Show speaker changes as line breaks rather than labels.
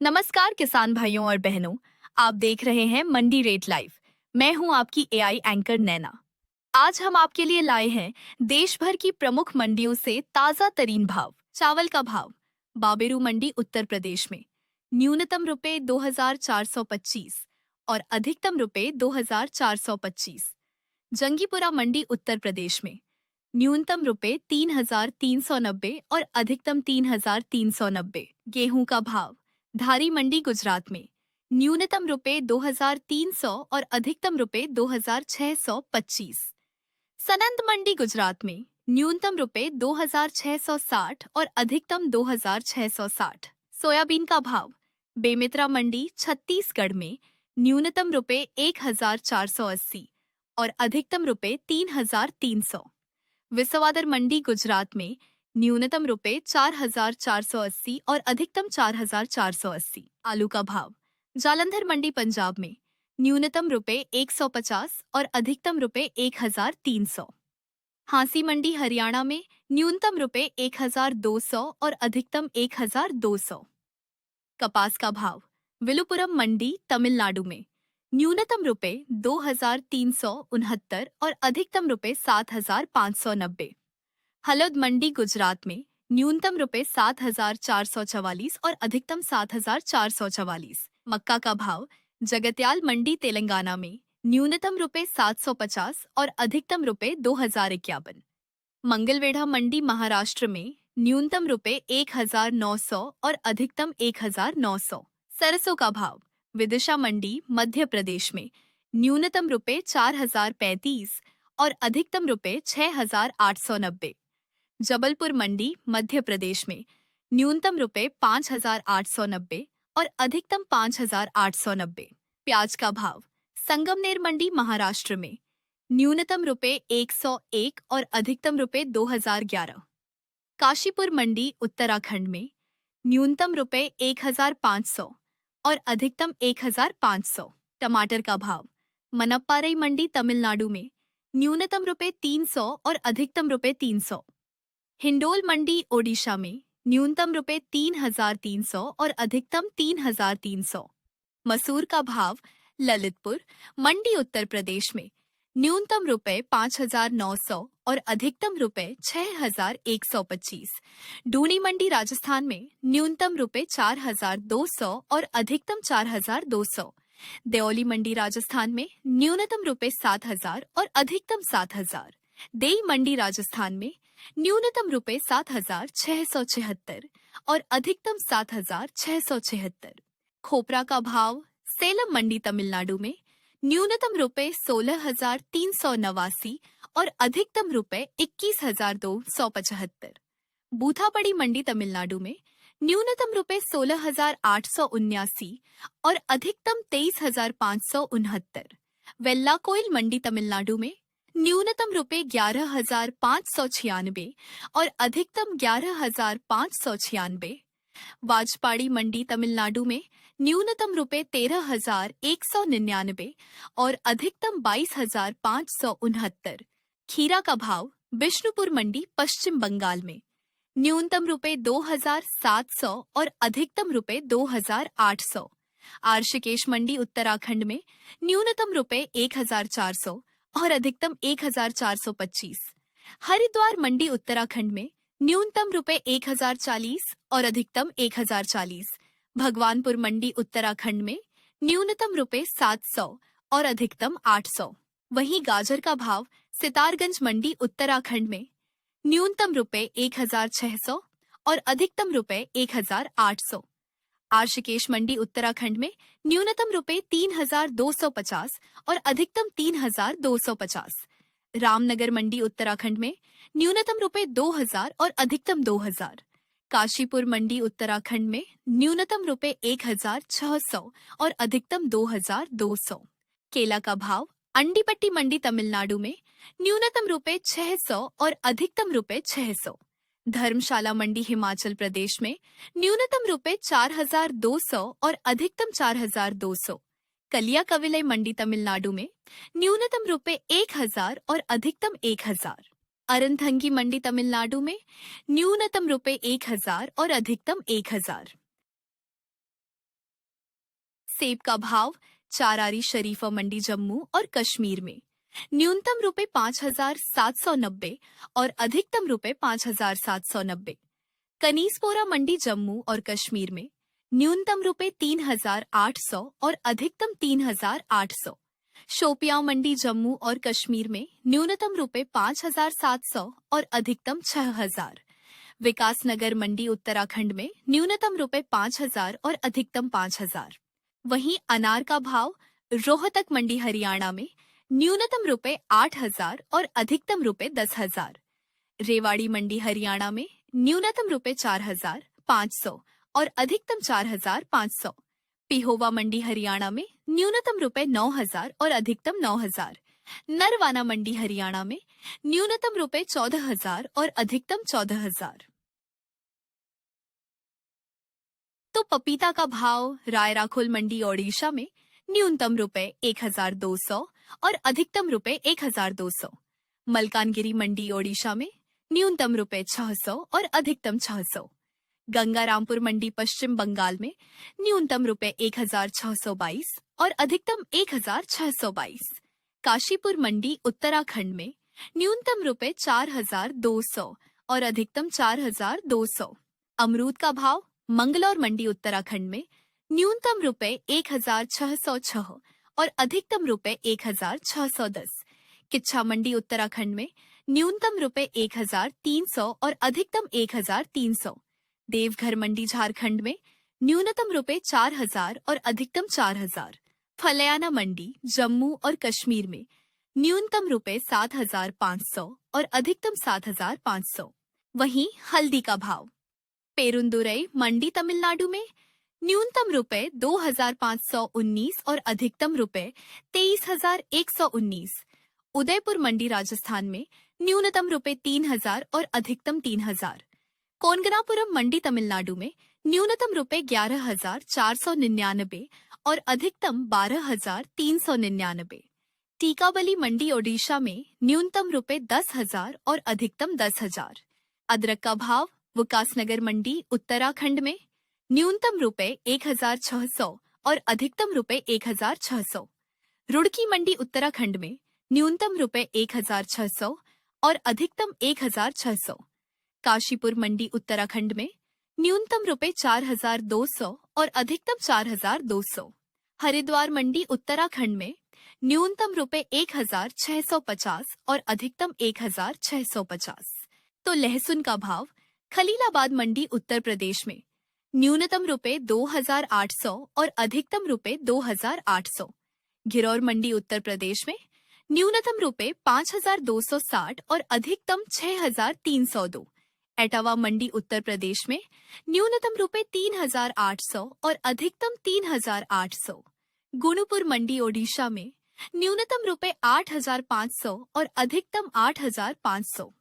नमस्कार किसान भाइयों और बहनों। आप देख रहे हैं मंडी रेट लाइव। मैं हूं आपकी एआई एंकर नैना। आज हम आपके लिए लाए हैं देश भर की प्रमुख मंडियों से ताजा तरीन भाव। चावल का भाव बाबेरू मंडी उत्तर प्रदेश में न्यूनतम रुपए 2425 और अधिकतम रुपए 2425। जंगीपुरा मंडी उत्तर प्रदेश में न्यूनतम रुपए 3390 और अधिकतम 3390। गेहूं का भाव धारी मंडी गुजरात में न्यूनतम रुपए 2300 और अधिकतम रुपए 2625। सनंद मंडी गुजरात में न्यूनतम रुपए 2660 और अधिकतम 2660। सोयाबीन का भाव बेमित्रा मंडी छत्तीसगढ़ में न्यूनतम रुपए 1480 और अधिकतम रुपए 3300। विसवादर मंडी गुजरात में न्यूनतम रुपए 4480 और अधिकतम 4480। आलू का भाव जालंधर मंडी पंजाब में न्यूनतम रुपए 150 और अधिकतम रुपए 1300। हांसी मंडी हरियाणा में न्यूनतम रुपए 1200 और अधिकतम 1200। कपास का भाव विलुपुरम मंडी तमिलनाडु में न्यूनतम रुपए 2369 और अधिकतम रुपए 7590। हलद मंडी गुजरात में न्यूनतम रुपए 7444 और अधिकतम 7444। मक्का का भाव जगत्याल मंडी तेलंगाना में न्यूनतम रुपए 750 और अधिकतम रुपए 2051। मंगलवेढ़ा मंडी महाराष्ट्र में न्यूनतम रुपए 1900 और अधिकतम 1900। सरसों का भाव विदिशा मंडी मध्य प्रदेश में न्यूनतम रुपए 4035 और अधिकतम रुपए 6890। जबलपुर मंडी मध्य प्रदेश में न्यूनतम रुपए 5890 और अधिकतम 5890। प्याज का भाव संगमनेर मंडी महाराष्ट्र में न्यूनतम रुपए 101 और अधिकतम रुपए 2011। काशीपुर मंडी उत्तराखंड में न्यूनतम रुपए 1500 और अधिकतम 1500। टमाटर का भाव मनप्पारई मंडी तमिलनाडु में न्यूनतम रुपए 300 और अधिकतम रुपए 300। हिंडोल मंडी ओडिशा में न्यूनतम रुपए 3300 और अधिकतम 3300। मसूर का भाव ललितपुर मंडी उत्तर प्रदेश में न्यूनतम रुपए 5900 और अधिकतम रुपए 6125। डूनी मंडी राजस्थान में न्यूनतम रुपए 4200 और अधिकतम 4200। देओली मंडी राजस्थान में न्यूनतम रुपए 7000 और अधिकतम 7000। देई मंडी राजस्थान में न्यूनतम रुपए 7676 और अधिकतम 7676। खोपरा का भाव सेलम मंडी तमिलनाडु में न्यूनतम रुपए 16389 और अधिकतम रुपए 21275। बूथापड़ी मंडी तमिलनाडु में न्यूनतम रुपए 16879 और अधिकतम 23569। वेल्लाकोइल मंडी तमिलनाडु में न्यूनतम रुपए 11596 और अधिकतम 11596। वाजपाड़ी मंडी तमिलनाडु में न्यूनतम रुपए 13199 और अधिकतम 22569। खीरा का भाव बिष्णुपुर मंडी पश्चिम बंगाल में न्यूनतम रुपए 2700 और अधिकतम रुपए 2800। आर्षिकेश मंडी उत्तराखंड में न्यूनतम रुपए 1400 और अधिकतम 1425। हरिद्वार मंडी उत्तराखंड में न्यूनतम रुपए 1040 और अधिकतम 1040। भगवानपुर मंडी उत्तराखंड में न्यूनतम रुपए 700 और अधिकतम 800। वहीं गाजर का भाव सितारगंज मंडी उत्तराखंड में न्यूनतम रुपए 1600 और अधिकतम रुपए 1800। आर्षिकेश मंडी उत्तराखंड में न्यूनतम रुपए 3250 और अधिकतम 3250। रामनगर मंडी उत्तराखंड में न्यूनतम रुपए 2000 और अधिकतम 2000। काशीपुर मंडी उत्तराखंड में न्यूनतम रुपए 1600 और अधिकतम 2200। केला का भाव अंडीपट्टी मंडी तमिलनाडु में न्यूनतम रुपए 600 और अधिकतम रुपए 600। धर्मशाला मंडी हिमाचल प्रदेश में न्यूनतम रुपए 4200 और अधिकतम 4200। कलिया कविलय मंडी तमिलनाडु में न्यूनतम रुपए 1000 और अधिकतम 1000। अरनथंगी मंडी तमिलनाडु में न्यूनतम रुपए 1000 और अधिकतम 1000। सेब का भाव चारारी शरीफा मंडी जम्मू और कश्मीर में न्यूनतम रुपए 5,790 और अधिकतम रुपए 5,790। कनीसपोरा मंडी जम्मू और कश्मीर में न्यूनतम रुपए 3,800 और अधिकतम 3,800। शोपियां मंडी जम्मू और कश्मीर में न्यूनतम रुपए 5,700 और अधिकतम 6,000। विकासनगर मंडी उत्तराखंड में न्यूनतम रुपए 5,000 और अधिकतम 5,000। वहीं अनार का भाव रोहतक मंडी हरियाणा में न्यूनतम रुपए 8,000 और अधिकतम रुपए 10,000। रेवाड़ी मंडी हरियाणा में न्यूनतम रुपए 4,500 और अधिकतम 4,500। पिहोवा मंडी हरियाणा में न्यूनतम रुपए 9,000 और अधिकतम 9,000। नरवाना मंडी हरियाणा में न्यूनतम रुपए 14,000 और अधिकतम 14,000। तो पपीता का भाव रायराखोल मंडी ओडिशा में न्यूनतम रुपए 1,200 और अधिकतम रुपए 1,200। मलकानगिरी मंडी ओडिशा में न्यूनतम रुपए 600 और अधिकतम 600। गंगारामपुर मंडी पश्चिम बंगाल में न्यूनतम रुपए 1,622 और अधिकतम 1,622। काशीपुर मंडी उत्तराखंड में न्यूनतम रुपए 4,200 और अधिकतम 4,200। अमरूद का भाव मंगलौर मंडी उत्तराखंड में न्यूनतम रुपए 1,606 और अधिकतम रुपए 1,610। किच्छा मंडी उत्तराखंड में न्यूनतम रुपए 1,300 और अधिकतम 1,300। देवघर मंडी झारखंड में न्यूनतम रुपए 4,000 और अधिकतम 4,000। फलयाना मंडी जम्मू और कश्मीर में न्यूनतम रुपए 7,500 और अधिकतम 7,500। वहीं हल्दी का भाव पेरुंदुरई मंडी तमिलनाडु में न्यूनतम रुपए 2,519 और अधिकतम रुपए 23,119। उदयपुर मंडी राजस्थान में न्यूनतम रुपए 3,000 और अधिकतम 3,000। कोनगनापुरम मंडी तमिलनाडु में न्यूनतम रुपए 11,499 और अधिकतम 12,399। टीकाबली मंडी ओडिशा में न्यूनतम रुपए 10,000 और अधिकतम 10,000। अदरक का भाव विकासनगर मंडी उत्तराखंड में न्यूनतम रुपए 1,600 और अधिकतम रुपए 1,600। रुड़की मंडी उत्तराखंड में न्यूनतम रुपए 1,600 और अधिकतम 1,600। काशीपुर मंडी उत्तराखंड में न्यूनतम रुपए 4,200 और अधिकतम 4,200। हरिद्वार मंडी उत्तराखंड में न्यूनतम रुपए 1,650 और अधिकतम 1,650। तो लहसुन का भाव खलीलाबाद मंडी उत्तर प्रदेश में न्यूनतम रुपए 2,800 और अधिकतम रुपए 2,800। घिरौर मंडी उत्तर प्रदेश में न्यूनतम रुपए 5,260 और अधिकतम 6,302। एटावा मंडी उत्तर प्रदेश में न्यूनतम रुपए 3,800 और अधिकतम 3,800। गुणुपुर मंडी ओडिशा में न्यूनतम रुपए 8,500 और अधिकतम 8,500।